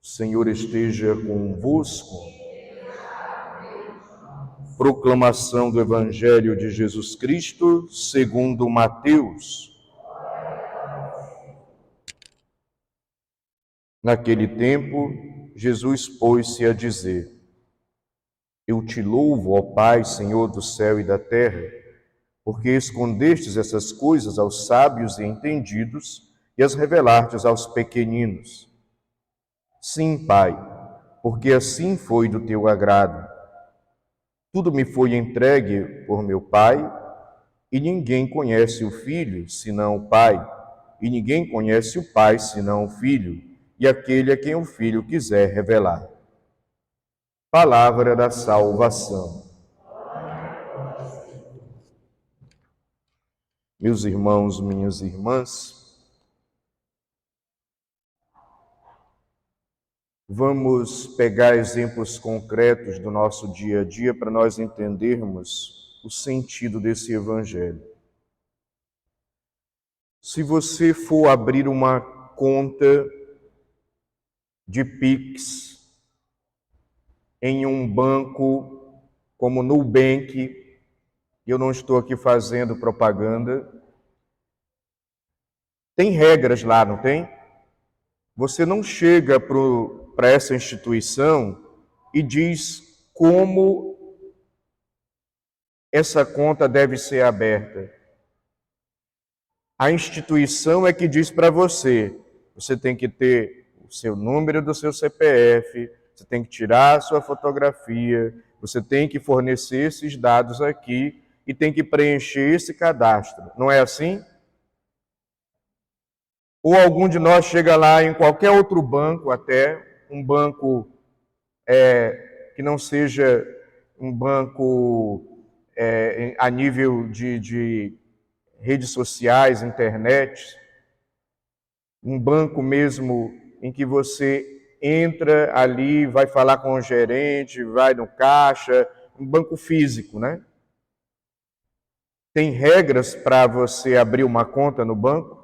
Senhor esteja convosco. Proclamação do Evangelho de Jesus Cristo, segundo Mateus. Naquele tempo, Jesus pôs-se a dizer: Eu te louvo, ó Pai, Senhor do céu e da terra, porque escondestes essas coisas aos sábios e entendidos e as revelastes aos pequeninos. Sim, Pai, porque assim foi do teu agrado. Tudo me foi entregue por meu Pai, e ninguém conhece o Filho senão o Pai, e ninguém conhece o Pai senão o Filho, e aquele a quem o Filho quiser revelar. Palavra da salvação. Meus irmãos, minhas irmãs, vamos pegar exemplos concretos do nosso dia a dia para nós entendermos o sentido desse evangelho. Se você for abrir uma conta de Pix em um banco como Nubank, eu não estou aqui fazendo propaganda, tem regras lá, não tem? Você não chega para essa instituição e diz como essa conta deve ser aberta. A instituição é que diz para você, você tem que ter o seu número do seu CPF, você tem que tirar a sua fotografia, você tem que fornecer esses dados aqui e tem que preencher esse cadastro. Não é assim? Ou algum de nós chega lá em qualquer outro banco, até um banco que não seja um banco a nível de redes sociais, internet, um banco mesmo em que você entra ali, vai falar com o gerente, vai no caixa, um banco físico, né? Tem regras para você abrir uma conta no banco?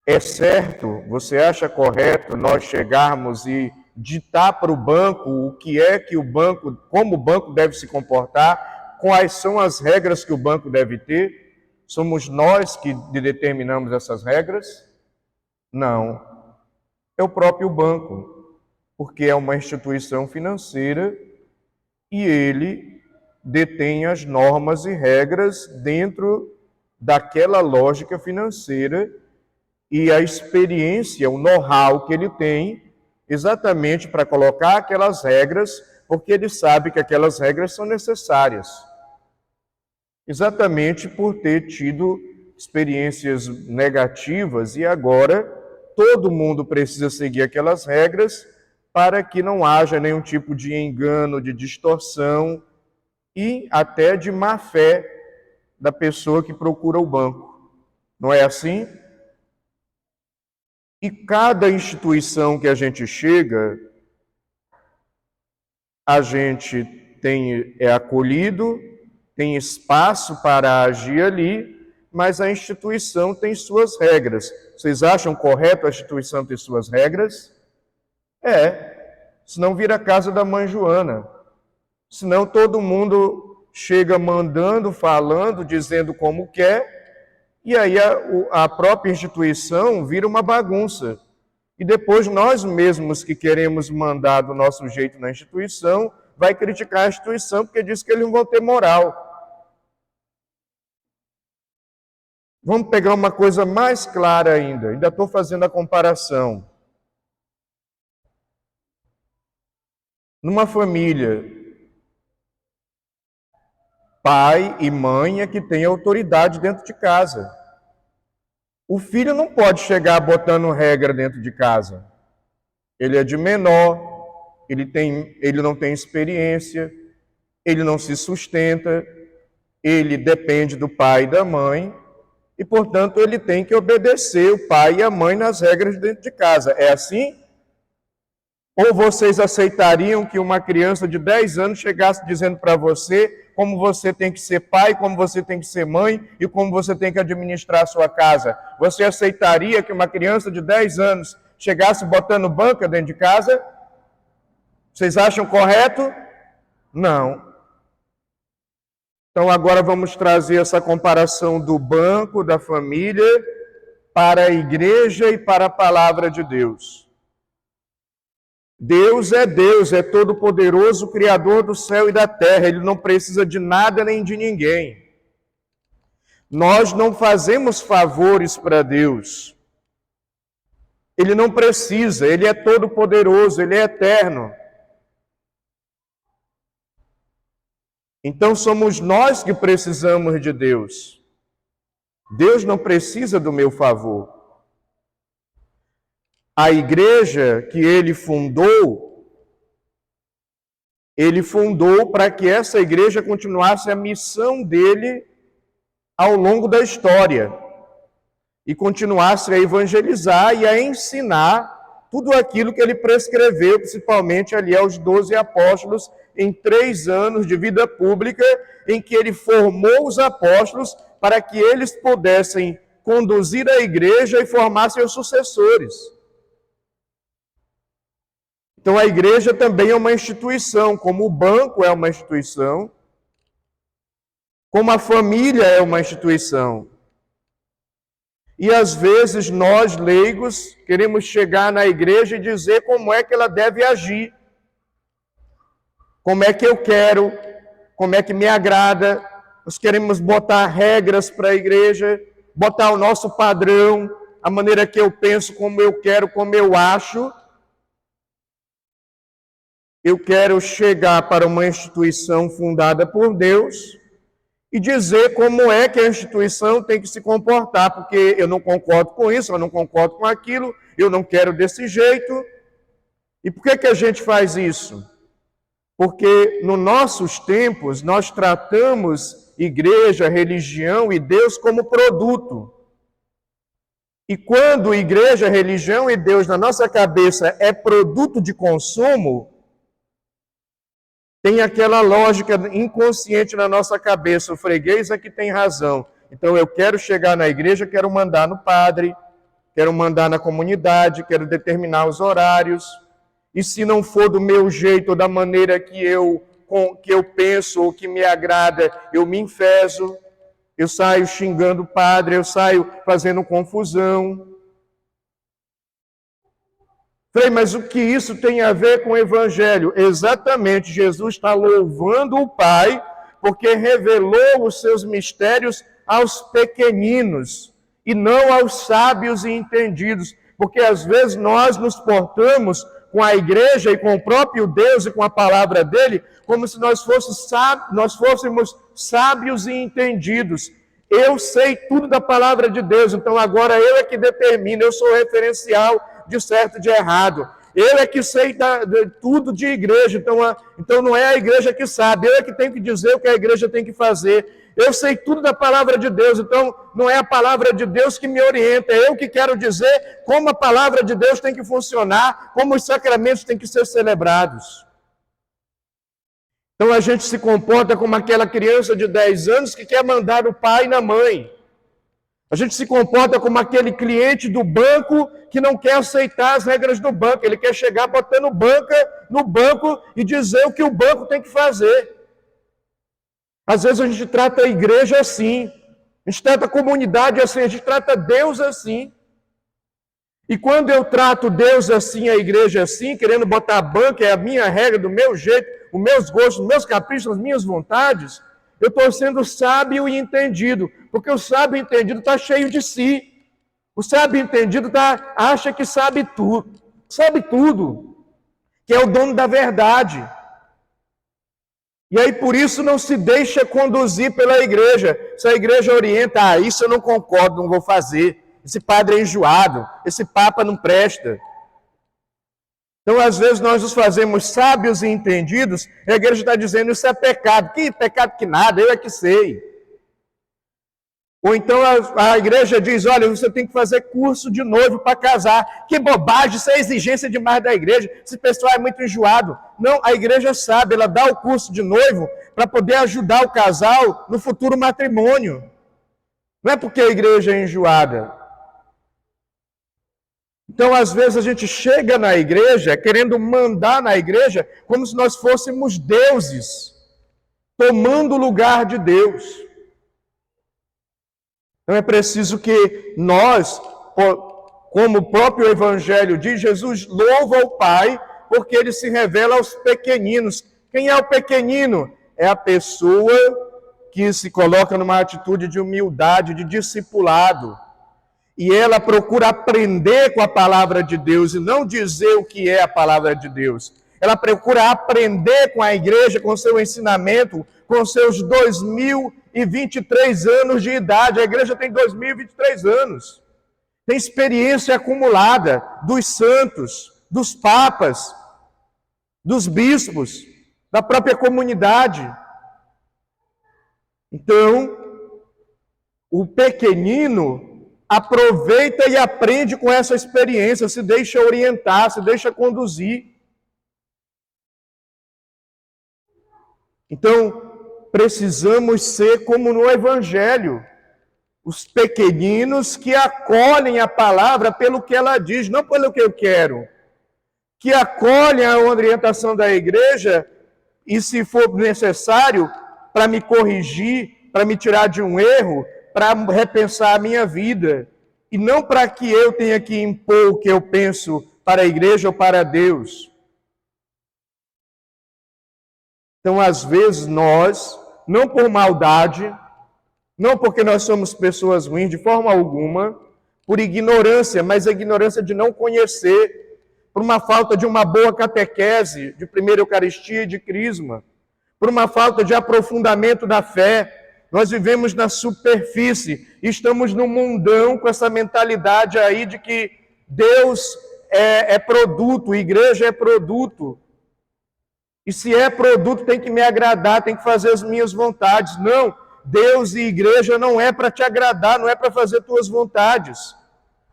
É certo, você acha correto nós chegarmos e ditar para o banco o que é que o banco, como o banco deve se comportar, quais são as regras que o banco deve ter? Somos nós que determinamos essas regras? Não, é o próprio banco, porque é uma instituição financeira e ele detém as normas e regras dentro daquela lógica financeira e a experiência, o know-how que ele tem, exatamente para colocar aquelas regras, porque ele sabe que aquelas regras são necessárias. Exatamente por ter tido experiências negativas e agora todo mundo precisa seguir aquelas regras para que não haja nenhum tipo de engano, de distorção e até de má fé da pessoa que procura o banco. Não é assim? E cada instituição que a gente chega, a gente é acolhido, tem espaço para agir ali, mas a instituição tem suas regras. Vocês acham correto a instituição ter suas regras? Senão vira a casa da mãe Joana. Senão todo mundo chega mandando, falando, dizendo como quer, e aí a própria instituição vira uma bagunça. E depois nós mesmos que queremos mandar do nosso jeito na instituição, vai criticar a instituição porque diz que eles não vão ter moral. Vamos pegar uma coisa mais clara ainda estou fazendo a comparação. Numa família, pai e mãe é que tem autoridade dentro de casa. O filho não pode chegar botando regra dentro de casa. Ele é de menor, ele não tem experiência, ele não se sustenta, ele depende do pai e da mãe, e, portanto, ele tem que obedecer o pai e a mãe nas regras dentro de casa. É assim? Ou vocês aceitariam que uma criança de 10 anos chegasse dizendo para você como você tem que ser pai, como você tem que ser mãe e como você tem que administrar a sua casa? Você aceitaria que uma criança de 10 anos chegasse botando banca dentro de casa? Vocês acham correto? Não. Então agora vamos trazer essa comparação do banco, da família, para a igreja e para a palavra de Deus. Deus, é todo-poderoso, Criador do céu e da terra. Ele não precisa de nada nem de ninguém. Nós não fazemos favores para Deus. Ele não precisa, Ele é todo-poderoso, Ele é eterno. Então somos nós que precisamos de Deus. Deus não precisa do meu favor. A igreja que ele fundou para que essa igreja continuasse a missão dele ao longo da história e continuasse a evangelizar e a ensinar tudo aquilo que ele prescreveu, principalmente ali aos 12 apóstolos, em 3 anos de vida pública, em que ele formou os apóstolos para que eles pudessem conduzir a igreja e formar seus sucessores. Então a igreja também é uma instituição, como o banco é uma instituição, como a família é uma instituição. E às vezes nós, leigos, queremos chegar na igreja e dizer como é que ela deve agir. Como é que eu quero, como é que me agrada. Nós queremos botar regras para a igreja, botar o nosso padrão, a maneira que eu penso, como eu quero, como eu acho. Eu quero chegar para uma instituição fundada por Deus e dizer como é que a instituição tem que se comportar, porque eu não concordo com isso, eu não concordo com aquilo, eu não quero desse jeito. E por que a gente faz isso? Porque nos nossos tempos nós tratamos igreja, religião e Deus como produto. E quando igreja, religião e Deus na nossa cabeça é produto de consumo, tem aquela lógica inconsciente na nossa cabeça, o freguês é que tem razão. Então eu quero chegar na igreja, quero mandar no padre, quero mandar na comunidade, quero determinar os horários. E se não for do meu jeito ou da maneira que eu penso ou que me agrada, eu me enfezo, eu saio xingando o padre, eu saio fazendo confusão. Falei, mas o que isso tem a ver com o Evangelho? Exatamente, Jesus está louvando o Pai, porque revelou os seus mistérios aos pequeninos, e não aos sábios e entendidos. Porque às vezes nós nos portamos com a igreja e com o próprio Deus e com a palavra dele, como se nós fôssemos sábios e entendidos. Eu sei tudo da palavra de Deus, então agora eu é que determino, eu sou o referencial de certo e de errado. Eu é que sei tudo de igreja, então não é a igreja que sabe, eu é que tenho que dizer o que a igreja tem que fazer. Eu sei tudo da palavra de Deus, então não é a palavra de Deus que me orienta, é eu que quero dizer como a palavra de Deus tem que funcionar, como os sacramentos têm que ser celebrados. Então a gente se comporta como aquela criança de 10 anos que quer mandar o pai na mãe. A gente se comporta como aquele cliente do banco que não quer aceitar as regras do banco. Ele quer chegar botando banca no banco e dizer o que o banco tem que fazer. Às vezes a gente trata a igreja assim, a gente trata a comunidade assim, a gente trata Deus assim. E quando eu trato Deus assim, a igreja assim, querendo botar a banca, é a minha regra, do meu jeito, os meus gostos, os meus caprichos, as minhas vontades, eu estou sendo sábio e entendido, porque o sábio e entendido está cheio de si. O sábio e entendido acha que sabe tudo, que é o dono da verdade. E aí por isso não se deixa conduzir pela igreja. Se a igreja orienta, isso eu não concordo, não vou fazer. Esse padre é enjoado, esse papa não presta. Então, às vezes, nós nos fazemos sábios e entendidos, e a igreja está dizendo, isso é pecado. Que pecado que nada, eu é que sei. Ou então a igreja diz, olha, você tem que fazer curso de noivo para casar. Que bobagem, isso é exigência demais da igreja. Esse pessoal é muito enjoado. Não, a igreja sabe, ela dá o curso de noivo para poder ajudar o casal no futuro matrimônio. Não é porque a igreja é enjoada. Então, às vezes, a gente chega na igreja querendo mandar na igreja como se nós fôssemos deuses, tomando o lugar de Deus. Então, é preciso que nós, como o próprio Evangelho diz, Jesus louva o Pai porque ele se revela aos pequeninos. Quem é o pequenino? É a pessoa que se coloca numa atitude de humildade, de discipulado. E ela procura aprender com a palavra de Deus e não dizer o que é a palavra de Deus. Ela procura aprender com a igreja, com seu ensinamento, com seus 2023 anos de idade. A igreja tem 2023 anos. Tem experiência acumulada dos santos, dos papas, dos bispos, da própria comunidade. Então, o pequenino aproveita e aprende com essa experiência, se deixa orientar, se deixa conduzir. Então, precisamos ser como no Evangelho, os pequeninos que acolhem a palavra pelo que ela diz, não pelo que eu quero, que acolhem a orientação da igreja e, se for necessário, para me corrigir, para me tirar de um erro, para repensar a minha vida, e não para que eu tenha que impor o que eu penso para a igreja ou para Deus. Então, às vezes, nós, não por maldade, não porque nós somos pessoas ruins, de forma alguma, por ignorância, mas a ignorância de não conhecer, por uma falta de uma boa catequese, de primeira Eucaristia e de Crisma, por uma falta de aprofundamento da fé. Nós vivemos na superfície, estamos no mundão com essa mentalidade aí de que Deus é produto, igreja é produto. E se é produto, tem que me agradar, tem que fazer as minhas vontades. Não, Deus e igreja não é para te agradar, não é para fazer tuas vontades.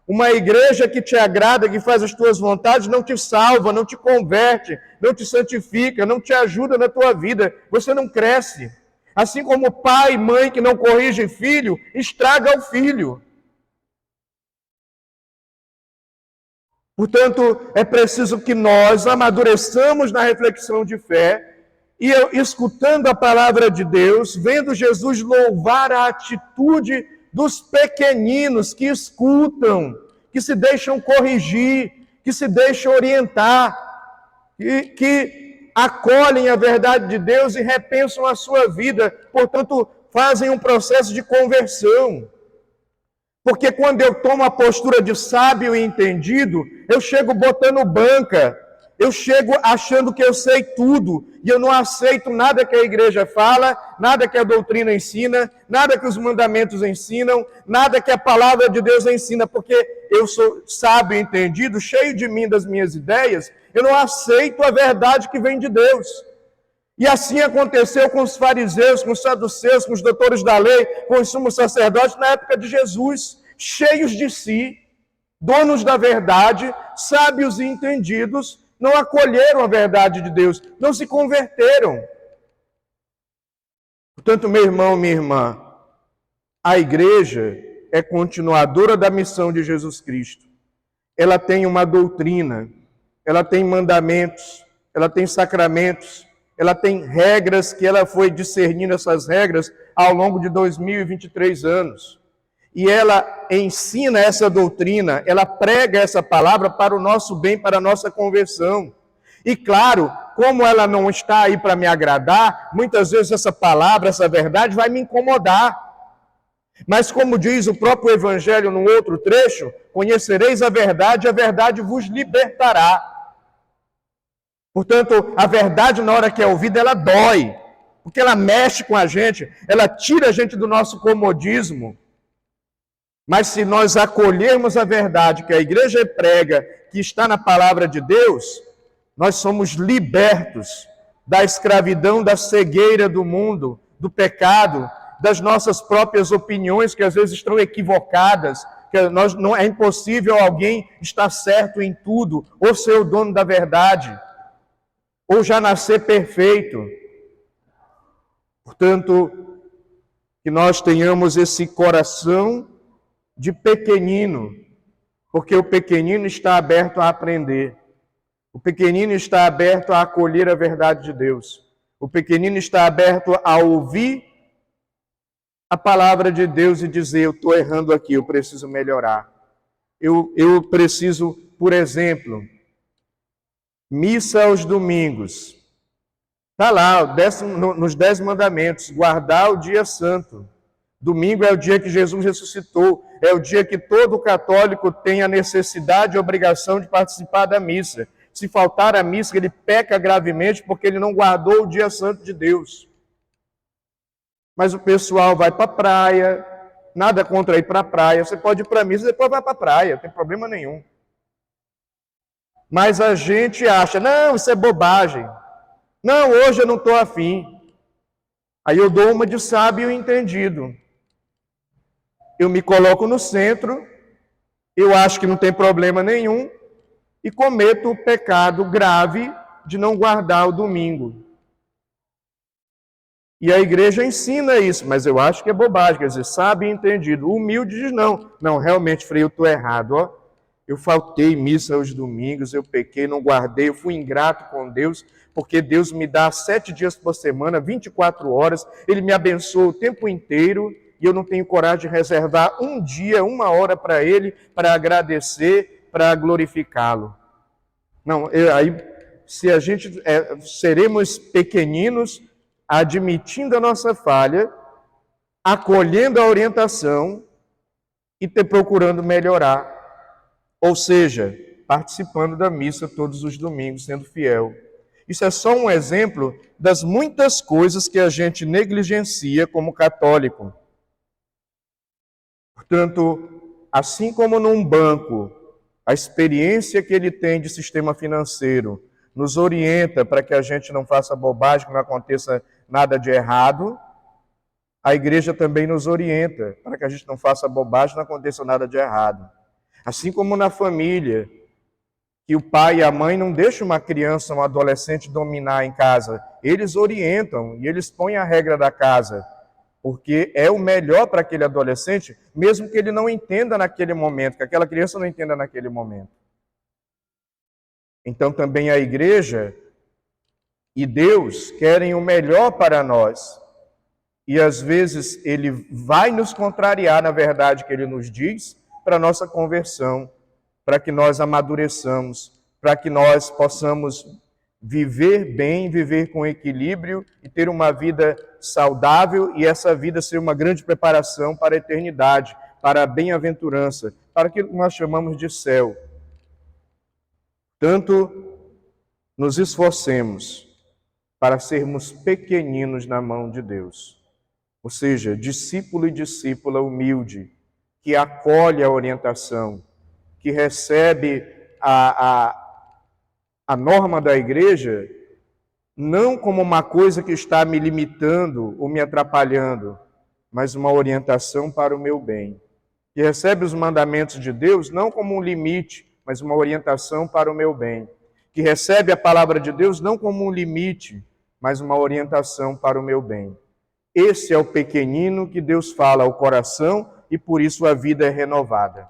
Uma igreja que te agrada, que faz as tuas vontades, não te salva, não te converte, não te santifica, não te ajuda na tua vida. Você não cresce. Assim como pai e mãe que não corrigem filho, estraga o filho. Portanto, é preciso que nós amadureçamos na reflexão de fé e eu, escutando a palavra de Deus, vendo Jesus louvar a atitude dos pequeninos que escutam, que se deixam corrigir, que se deixam orientar, que acolhem a verdade de Deus e repensam a sua vida, portanto, fazem um processo de conversão. Porque quando eu tomo a postura de sábio e entendido, eu chego botando banca, eu chego achando que eu sei tudo, e eu não aceito nada que a igreja fala, nada que a doutrina ensina, nada que os mandamentos ensinam, nada que a palavra de Deus ensina, porque eu sou sábio e entendido, cheio de mim, das minhas ideias, eu não aceito a verdade que vem de Deus. E assim aconteceu com os fariseus, com os saduceus, com os doutores da lei, com os sumos sacerdotes na época de Jesus, cheios de si, donos da verdade, sábios e entendidos, não acolheram a verdade de Deus, não se converteram. Portanto, meu irmão, minha irmã, a igreja é continuadora da missão de Jesus Cristo. Ela tem uma doutrina, ela tem mandamentos, ela tem sacramentos, ela tem regras que ela foi discernindo essas regras ao longo de 2023 anos. E ela ensina essa doutrina, ela prega essa palavra para o nosso bem, para a nossa conversão. E claro, como ela não está aí para me agradar, muitas vezes essa palavra, essa verdade vai me incomodar. Mas como diz o próprio Evangelho num outro trecho, conhecereis a verdade vos libertará. Portanto, a verdade, na hora que é ouvida, ela dói, porque ela mexe com a gente, ela tira a gente do nosso comodismo. Mas se nós acolhermos a verdade que a igreja prega, que está na palavra de Deus, nós somos libertos da escravidão, da cegueira do mundo, do pecado, das nossas próprias opiniões, que às vezes estão equivocadas, que não é impossível alguém estar certo em tudo, ou ser o dono da verdade, ou já nascer perfeito. Portanto, que nós tenhamos esse coração de pequenino, Porque o pequenino está aberto a aprender. O pequenino está aberto a acolher a verdade de Deus. O pequenino está aberto a ouvir a palavra de Deus e dizer: eu estou errando aqui, eu preciso melhorar. Eu preciso, por exemplo, missa aos domingos. Está lá, nos 10 mandamentos, guardar o dia santo. Domingo é o dia que Jesus ressuscitou, é o dia que todo católico tem a necessidade e obrigação de participar da missa. Se faltar a missa, ele peca gravemente porque ele não guardou o dia santo de Deus. Mas o pessoal vai para a praia, nada contra ir para a praia, você pode ir para a missa e depois vai para a praia, não tem problema nenhum. Mas a gente acha, não, isso é bobagem. Não, hoje eu não estou afim. Aí eu dou uma de sábio e entendido. Eu me coloco no centro, eu acho que não tem problema nenhum, e cometo o pecado grave de não guardar o domingo. E a igreja ensina isso, mas eu acho que é bobagem, quer dizer, sabe e entendido. O humilde diz não. Não, realmente, Frei, eu estou errado, ó. Eu faltei missa aos domingos, eu pequei, não guardei, eu fui ingrato com Deus, porque Deus me dá 7 dias por semana, 24 horas, Ele me abençoa o tempo inteiro, e eu não tenho coragem de reservar um dia, 1 hora para Ele, para agradecer, para glorificá-lo. Não, aí, se a gente seremos pequeninos, admitindo a nossa falha, acolhendo a orientação e procurando melhorar. Ou seja, participando da missa todos os domingos, sendo fiel. Isso é só um exemplo das muitas coisas que a gente negligencia como católico. Portanto, assim como num banco, a experiência que ele tem de sistema financeiro nos orienta para que a gente não faça bobagem, que não aconteça nada de errado, a igreja também nos orienta para que a gente não faça bobagem, não aconteça nada de errado. Assim como na família, que o pai e a mãe não deixam uma criança, um adolescente dominar em casa. Eles orientam e eles põem a regra da casa, porque é o melhor para aquele adolescente, mesmo que ele não entenda naquele momento, que aquela criança não entenda naquele momento. Então também a igreja e Deus querem o melhor para nós. E às vezes ele vai nos contrariar na verdade que ele nos diz para a nossa conversão, para que nós amadureçamos, para que nós possamos viver bem, viver com equilíbrio e ter uma vida saudável e essa vida ser uma grande preparação para a eternidade, para a bem-aventurança, para aquilo que nós chamamos de céu. Tanto nos esforcemos para sermos pequeninos na mão de Deus, ou seja, discípulo e discípula humilde, que acolhe a orientação, que recebe a norma da igreja, não como uma coisa que está me limitando ou me atrapalhando, mas uma orientação para o meu bem. Que recebe os mandamentos de Deus não como um limite, mas uma orientação para o meu bem. Que recebe a palavra de Deus não como um limite, mas uma orientação para o meu bem. Esse é o pequenino que Deus fala ao coração e por isso a vida é renovada.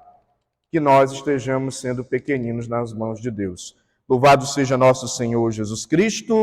Que nós estejamos sendo pequeninos nas mãos de Deus. Louvado seja nosso Senhor Jesus Cristo.